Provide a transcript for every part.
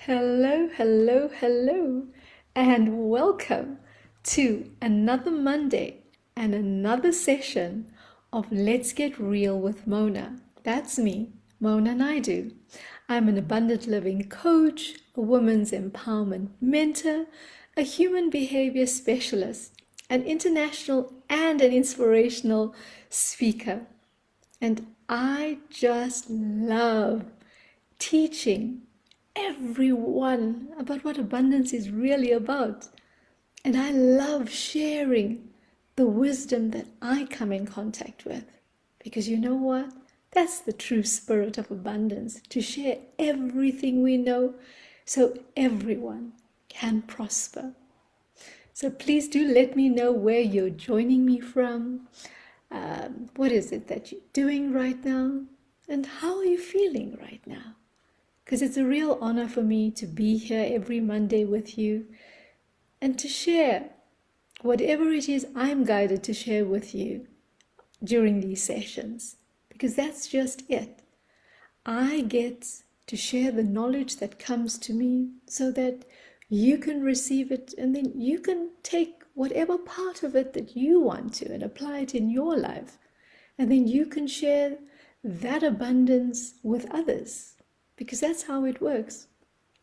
Hello, hello, hello, and welcome to another Monday and another session of Let's Get Real with Mona. That's me, Mona Naidu. I'm an abundant living coach, a women's empowerment mentor, a human behavior specialist, an international and an inspirational speaker. And I just love teaching everyone about what abundance is really about. And I love sharing the wisdom that I come in contact with. Because you know what? That's the true spirit of abundance, to share everything we know so everyone can prosper. So please do let me know where you're joining me from. What is it that you're doing right now? And how are you feeling right now? Because it's a real honor for me to be here every Monday with you and to share whatever it is I'm guided to share with you during these sessions. Because that's just it. I get to share the knowledge that comes to me so that you can receive it and then you can take whatever part of it that you want to and apply it in your life. And then you can share that abundance with others. Because that's how it works.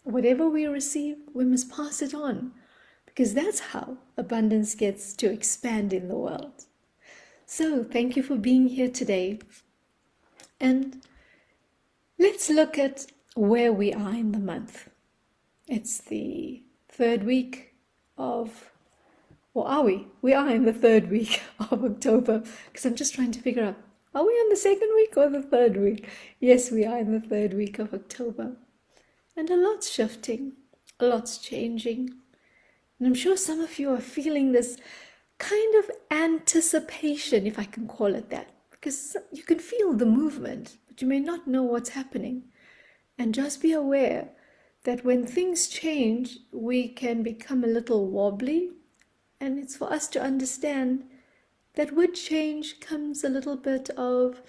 Whatever we receive, we must pass it on. Because that's how abundance gets to expand in the world. So thank you for being here today. And let's look at where we are in the month. It's the third week of, or are we? We are in the third week of October. Because I'm just trying to figure out, are we in the second week or the third week? Yes, we are in the third week of October. And a lot's shifting, a lot's changing. And I'm sure some of you are feeling this kind of anticipation, if I can call it that. Because you can feel the movement, but you may not know what's happening. And just be aware that when things change, we can become a little wobbly. And it's for us to understand that with change comes a little bit of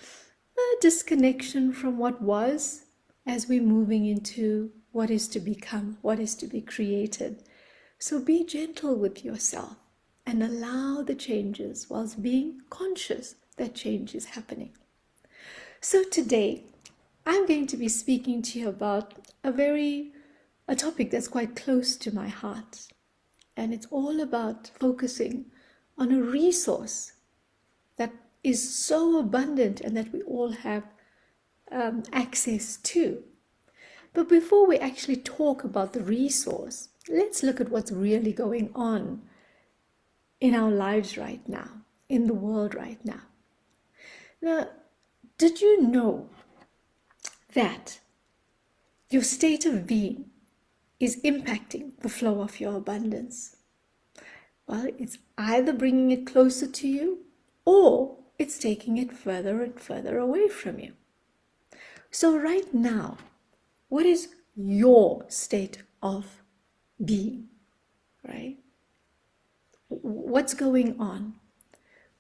a disconnection from what was as we're moving into what is to become, what is to be created. So be gentle with yourself and allow the changes whilst being conscious that change is happening. So today, I'm going to be speaking to you about a topic that's quite close to my heart. And it's all about focusing on a resource that is so abundant and that we all have access to. But before we actually talk about the resource, let's look at what's really going on in our lives right now, in the world right now. Now, did you know that your state of being is impacting the flow of your abundance? Well, it's either bringing it closer to you or it's taking it further and further away from you. So right now, what is your state of being, right? What's going on?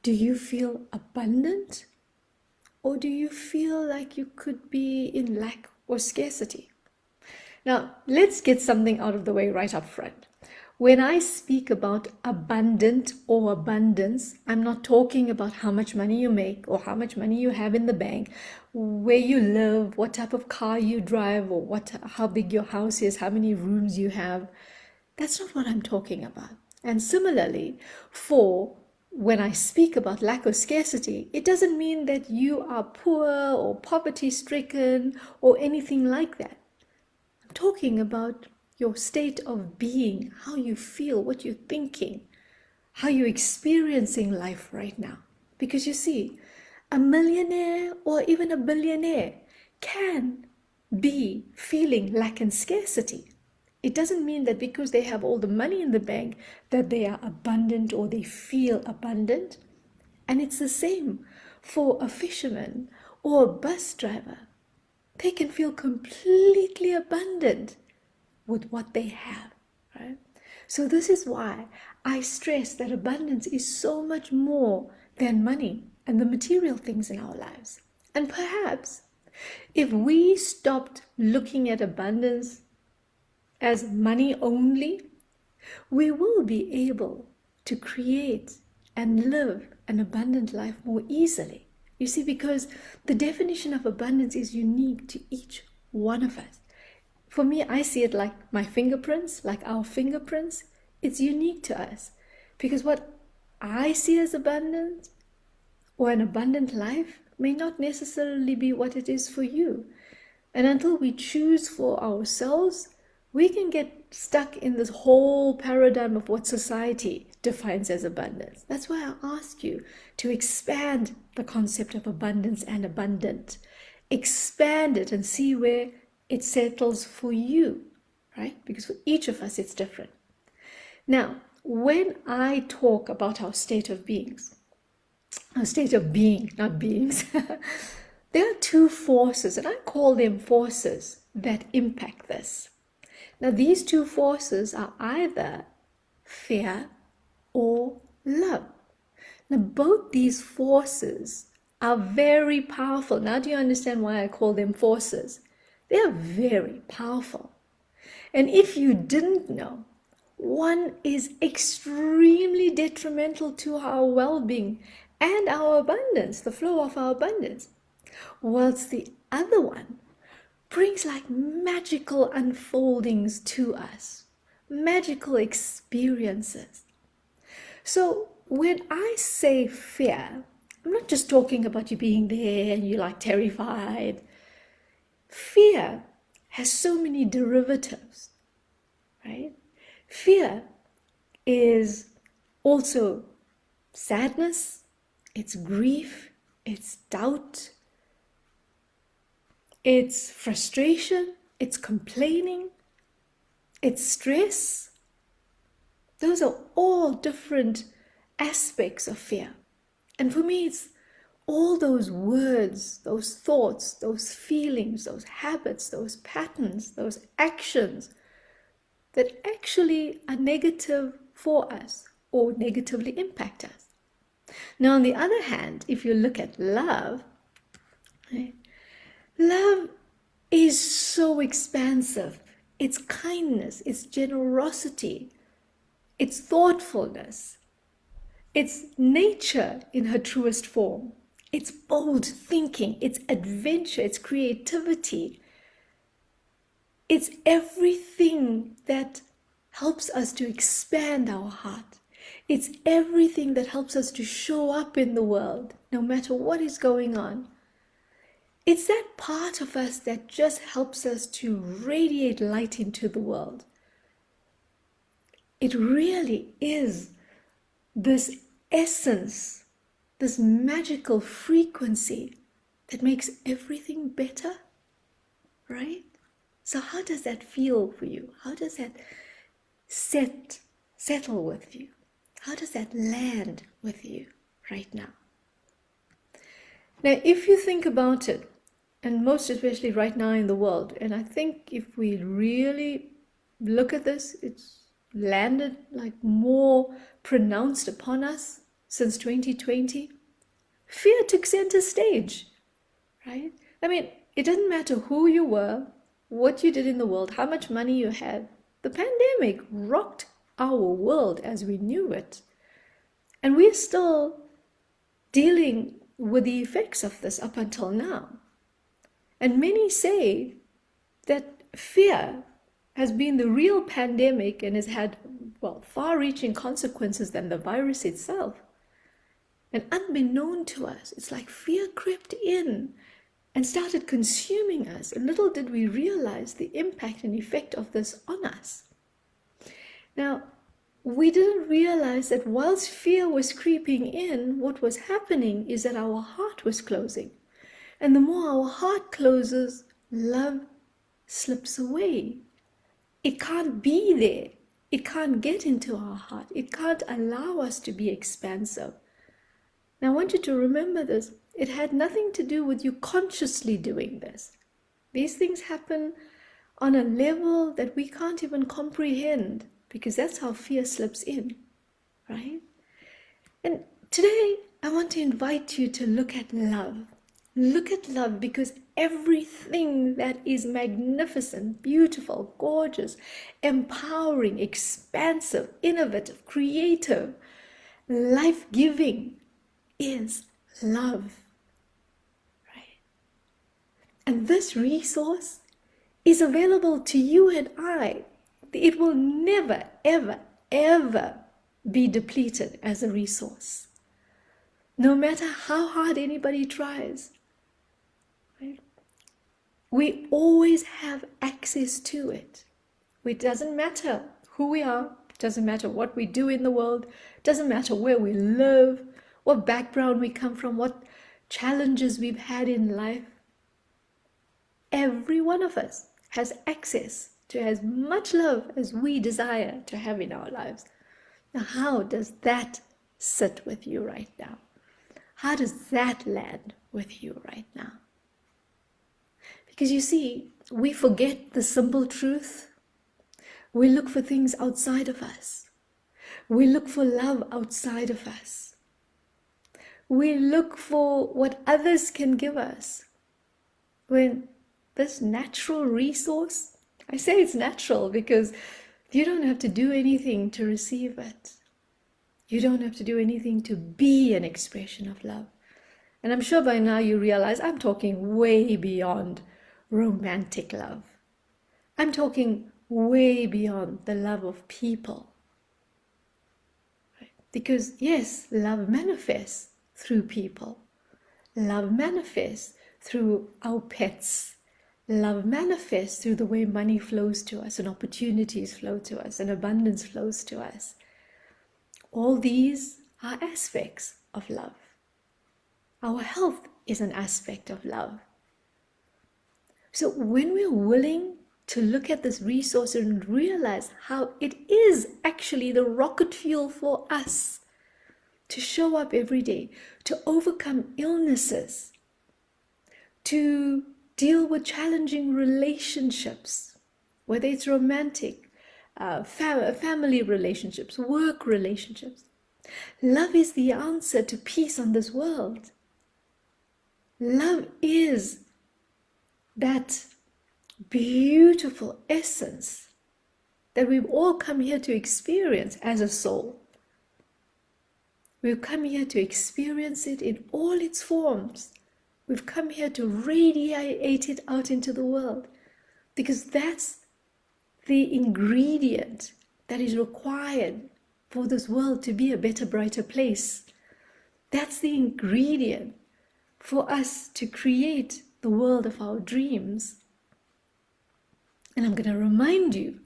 Do you feel abundant? Or do you feel like you could be in lack or scarcity? Now, let's get something out of the way right up front. When I speak about abundant or abundance, I'm not talking about how much money you make or how much money you have in the bank, where you live, what type of car you drive, or how big your house is, how many rooms you have. That's not what I'm talking about. And similarly, when I speak about lack or scarcity, it doesn't mean that you are poor or poverty-stricken or anything like that. I'm talking about your state of being, how you feel, what you're thinking, how you're experiencing life right now. Because you see, a millionaire or even a billionaire can be feeling lack and scarcity. It doesn't mean that because they have all the money in the bank that they are abundant or they feel abundant. And it's the same for a fisherman or a bus driver. They can feel completely abundant with what they have, right? So this is why I stress that abundance is so much more than money and the material things in our lives. And perhaps if we stopped looking at abundance as money only, we will be able to create and live an abundant life more easily. You see, because the definition of abundance is unique to each one of us. For me, I see it like my fingerprints, like our fingerprints. It's unique to us. Because what I see as abundance or an abundant life may not necessarily be what it is for you. And until we choose for ourselves, we can get stuck in this whole paradigm of what society defines as abundance. That's why I ask you to expand the concept of abundance and abundant. Expand it and see where it settles for you, right? Because for each of us, it's different. Now, when I talk about our state of beings, our state of being, not beings, there are two forces, and I call them forces that impact this. Now, these two forces are either fear or love. Now, both these forces are very powerful. Now, do you understand why I call them forces? They are very powerful. And if you didn't know, one is extremely detrimental to our well-being and our abundance, the flow of our abundance, whilst the other one brings like magical unfoldings to us, magical experiences. So when I say fear, I'm not just talking about you being there and you're like terrified. Fear has so many derivatives, right? Fear is also sadness, it's grief, it's doubt, it's frustration, it's complaining, it's stress. Those are all different aspects of fear. And for me, it's all those words, those thoughts, those feelings, those habits, those patterns, those actions that actually are negative for us or negatively impact us. Now, on the other hand, if you look at love, right, love is so expansive. It's kindness, it's generosity, it's thoughtfulness, it's nature in her truest form. It's bold thinking, it's adventure, it's creativity. It's everything that helps us to expand our heart. It's everything that helps us to show up in the world, no matter what is going on. It's that part of us that just helps us to radiate light into the world. It really is this essence, this magical frequency that makes everything better, right? So how does that feel for you? How does that settle with you? How does that land with you right now? Now, if you think about it, and most especially right now in the world, and I think if we really look at this, it's landed like more pronounced upon us since 2020. Fear took center stage, right? I mean, it doesn't matter who you were, what you did in the world, how much money you had. The pandemic rocked our world as we knew it. And we're still dealing with the effects of this up until now. And many say that fear has been the real pandemic and has had, well, far-reaching consequences than the virus itself. And unbeknown to us, it's like fear crept in and started consuming us. And little did we realize the impact and effect of this on us. Now, we didn't realize that whilst fear was creeping in, what was happening is that our heart was closing. And the more our heart closes, love slips away. It can't be there. It can't get into our heart. It can't allow us to be expansive. Now, I want you to remember this. It had nothing to do with you consciously doing this. These things happen on a level that we can't even comprehend, because that's how fear slips in, right? And today, I want to invite you to look at love. Look at love, because everything that is magnificent, beautiful, gorgeous, empowering, expansive, innovative, creative, life-giving is love, right? And this resource is available to you and I. It will never, ever, ever be depleted as a resource, no matter how hard anybody tries. Right? We always have access to it. It doesn't matter who we are, it doesn't matter what we do in the world, it doesn't matter where we live, what background we come from, what challenges we've had in life. Every one of us has access to as much love as we desire to have in our lives. Now, how does that sit with you right now? How does that land with you right now? Because you see, we forget the simple truth. We look for things outside of us. We look for love outside of us. We look for what others can give us. When this natural resource, I say it's natural because you don't have to do anything to receive it. You don't have to do anything to be an expression of love. And I'm sure by now you realize I'm talking way beyond romantic love. I'm talking way beyond the love of people. Right? Because yes, love manifests through people. Love manifests through our pets. Love manifests through the way money flows to us and opportunities flow to us and abundance flows to us. All these are aspects of love. Our health is an aspect of love. So when we're willing to look at this resource and realize how it is actually the rocket fuel for us to show up every day, to overcome illnesses, to deal with challenging relationships, whether it's romantic, family relationships, work relationships. Love is the answer to peace on this world. Love is that beautiful essence that we've all come here to experience as a soul. We've come here to experience it in all its forms. We've come here to radiate it out into the world, because that's the ingredient that is required for this world to be a better, brighter place. That's the ingredient for us to create the world of our dreams. And I'm going to remind you,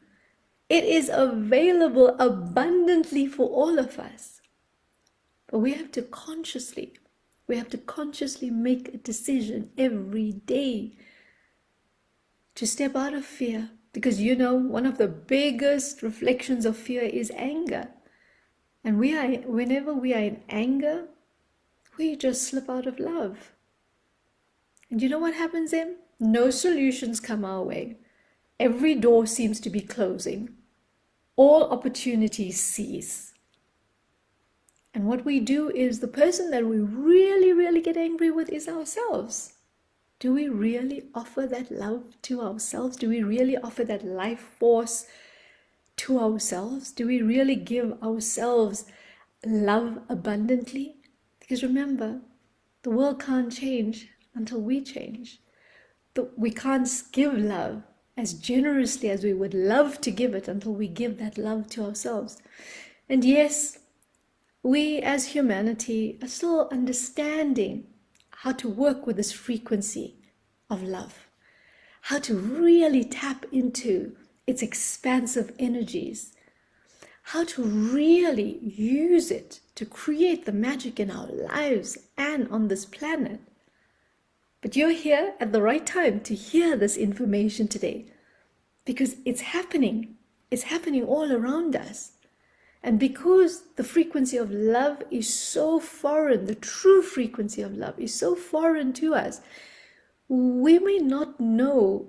it is available abundantly for all of us. But we have to consciously make a decision every day to step out of fear. Because one of the biggest reflections of fear is anger. And whenever we are in anger, we just slip out of love. And you know what happens then? No solutions come our way. Every door seems to be closing. All opportunities cease. And what we do is, the person that we really, really get angry with is ourselves. Do we really offer that love to ourselves? Do we really offer that life force to ourselves? Do we really give ourselves love abundantly? Because remember, the world can't change until we change. We can't give love as generously as we would love to give it until we give that love to ourselves. And yes, we as humanity are still understanding how to work with this frequency of love, how to really tap into its expansive energies, how to really use it to create the magic in our lives and on this planet. But you're here at the right time to hear this information today, because it's happening. It's happening all around us. And because the frequency of love is so foreign, the true frequency of love is so foreign to us, we may not know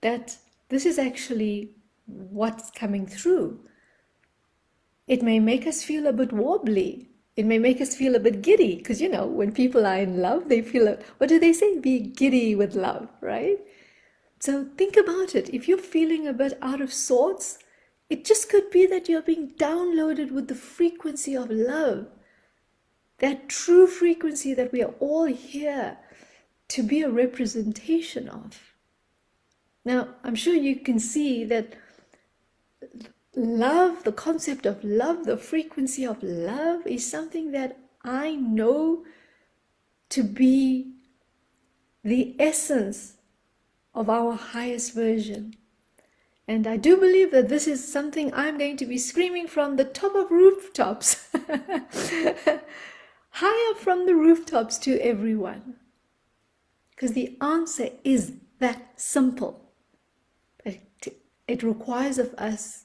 that this is actually what's coming through. It may make us feel a bit wobbly. It may make us feel a bit giddy because, when people are in love, they feel, what do they say? Be giddy with love, right? So think about it. If you're feeling a bit out of sorts, it just could be that you're being downloaded with the frequency of love, that true frequency that we are all here to be a representation of. Now, I'm sure you can see that love, the concept of love, the frequency of love is something that I know to be the essence of our highest version. And I do believe that this is something I'm going to be screaming from the top of rooftops, high up from the rooftops to everyone. Because the answer is that simple. It requires of us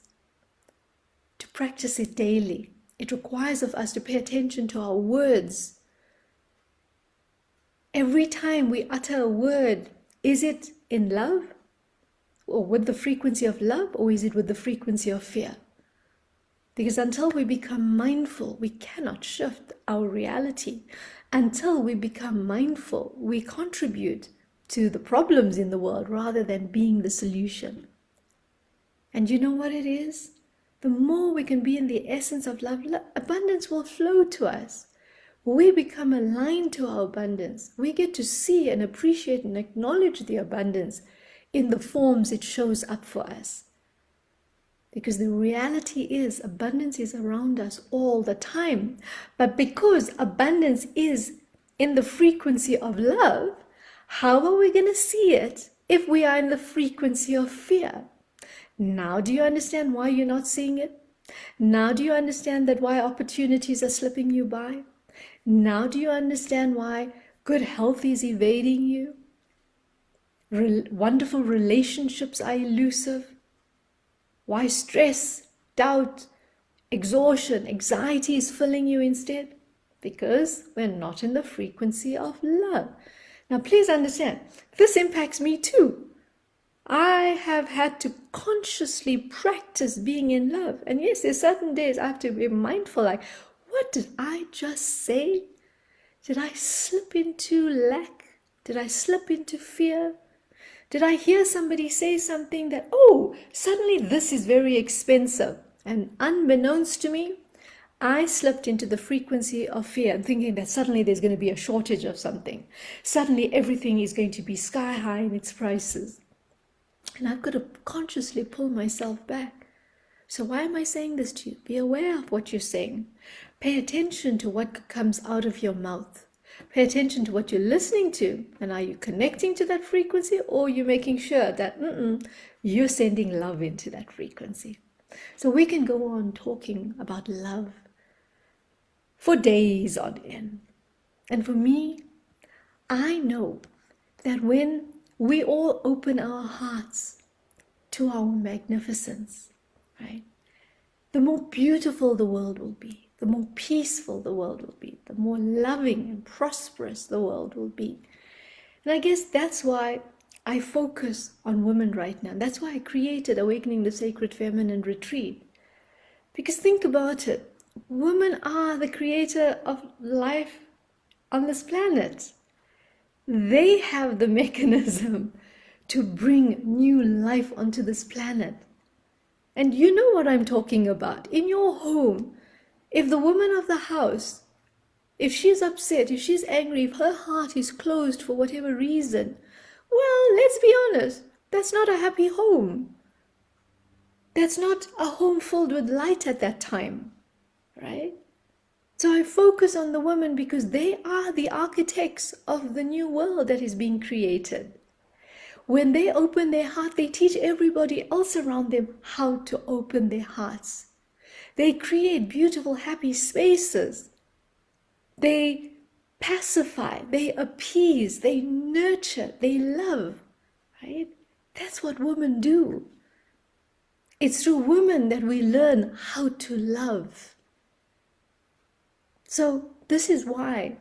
to practice it daily. It requires of us to pay attention to our words. Every time we utter a word, is it in love? Or with the frequency of love? Or is it with the frequency of fear? Because until we become mindful, we cannot shift our reality. Until we become mindful, we contribute to the problems in the world rather than being the solution. And you know what it is? The more we can be in the essence of love, abundance will flow to us. We become aligned to our abundance. We get to see and appreciate and acknowledge the abundance in the forms it shows up for us. Because the reality is abundance is around us all the time. But because abundance is in the frequency of love, how are we going to see it if we are in the frequency of fear? Now do you understand why you're not seeing it? Now do you understand that why opportunities are slipping you by? Now do you understand why good health is evading you? Wonderful relationships are elusive? Why stress, doubt, exhaustion, anxiety is filling you instead? Because we're not in the frequency of love. Now please understand, this impacts me too. I have had to consciously practice being in love. And yes, there's certain days I have to be mindful, like, what did I just say? Did I slip into lack? Did I slip into fear? Did I hear somebody say something that, oh, suddenly this is very expensive? And unbeknownst to me, I slipped into the frequency of fear, thinking that suddenly there's going to be a shortage of something. Suddenly everything is going to be sky high in its prices. And I've got to consciously pull myself back. So why am I saying this to you? Be aware of what you're saying. Pay attention to what comes out of your mouth. Pay attention to what you're listening to. And are you connecting to that frequency, or are you making sure that you're sending love into that frequency? So we can go on talking about love for days on end. And for me, I know that when we all open our hearts to our magnificence, right? The more beautiful the world will be, the more peaceful the world will be, the more loving and prosperous the world will be. And I guess that's why I focus on women right now. That's why I created Awakening the Sacred Feminine Retreat. Because think about it. Women are the creator of life on this planet. They have the mechanism to bring new life onto this planet. And you know what I'm talking about. In your home, if the woman of the house, if she's upset, if she's angry, if her heart is closed for whatever reason, well, let's be honest, that's not a happy home. That's not a home filled with light at that time, right? So I focus on the women because they are the architects of the new world that is being created. When they open their heart, they teach everybody else around them how to open their hearts. They create beautiful, happy spaces. They pacify, they appease, they nurture, they love, right? That's what women do. It's through women that we learn how to love. So this is why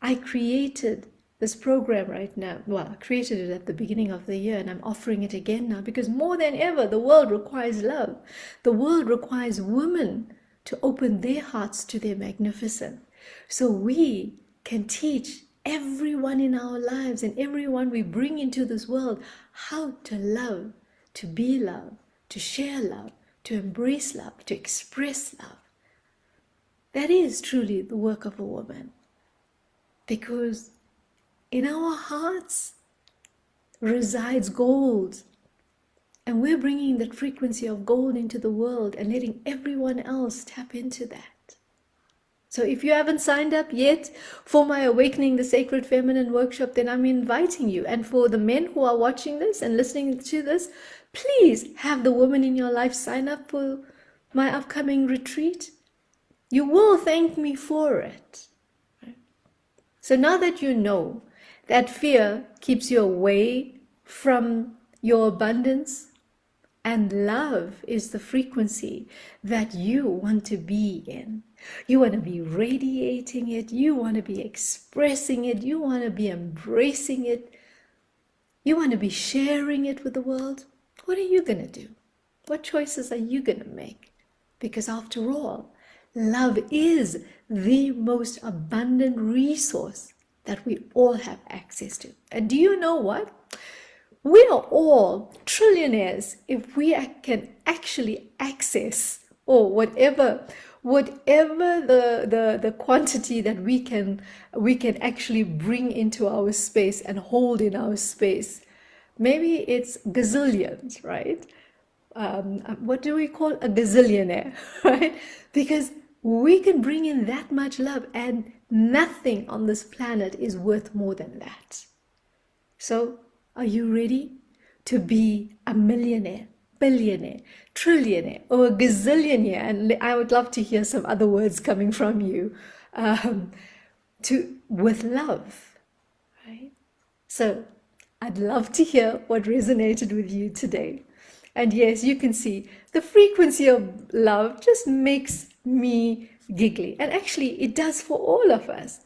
I created this program right now. Well, I created it at the beginning of the year and I'm offering it again now because more than ever, the world requires love. The world requires women to open their hearts to their magnificent. So we can teach everyone in our lives and everyone we bring into this world how to love, to be love, to share love, to embrace love, to express love. That is truly the work of a woman. Because in our hearts resides gold. And we're bringing that frequency of gold into the world and letting everyone else tap into that. So if you haven't signed up yet for my Awakening the Sacred Feminine workshop, then I'm inviting you. And for the men who are watching this and listening to this, please have the woman in your life sign up for my upcoming retreat. You will thank me for it. So now that you know that fear keeps you away from your abundance, and love is the frequency that you want to be in. You want to be radiating it. You want to be expressing it. You want to be embracing it. You want to be sharing it with the world. What are you going to do? What choices are you going to make? Because after all, love is the most abundant resource that we all have access to. And do you know what? We are all trillionaires if we can actually access, or whatever the quantity that we can actually bring into our space and hold in our space. Maybe it's gazillions, right? What do we call a gazillionaire, right? Because we can bring in that much love, and nothing on this planet is worth more than that. So, are you ready to be a millionaire, billionaire, trillionaire, or a gazillionaire? And I would love to hear some other words coming from you, with love, right? So I'd love to hear what resonated with you today. And yes, you can see the frequency of love just makes me giggly. And actually, it does for all of us.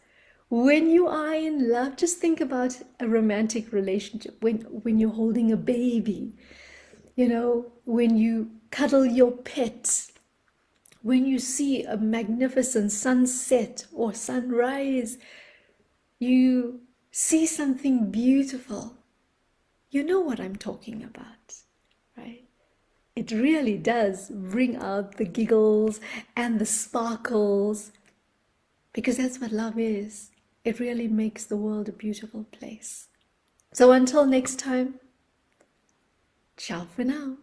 When you are in love, just think about a romantic relationship. When you're holding a baby, when you cuddle your pet, when you see a magnificent sunset or sunrise, you see something beautiful. You know what I'm talking about, right? It really does bring out the giggles and the sparkles, because that's what love is. It really makes the world a beautiful place. So until next time, ciao for now.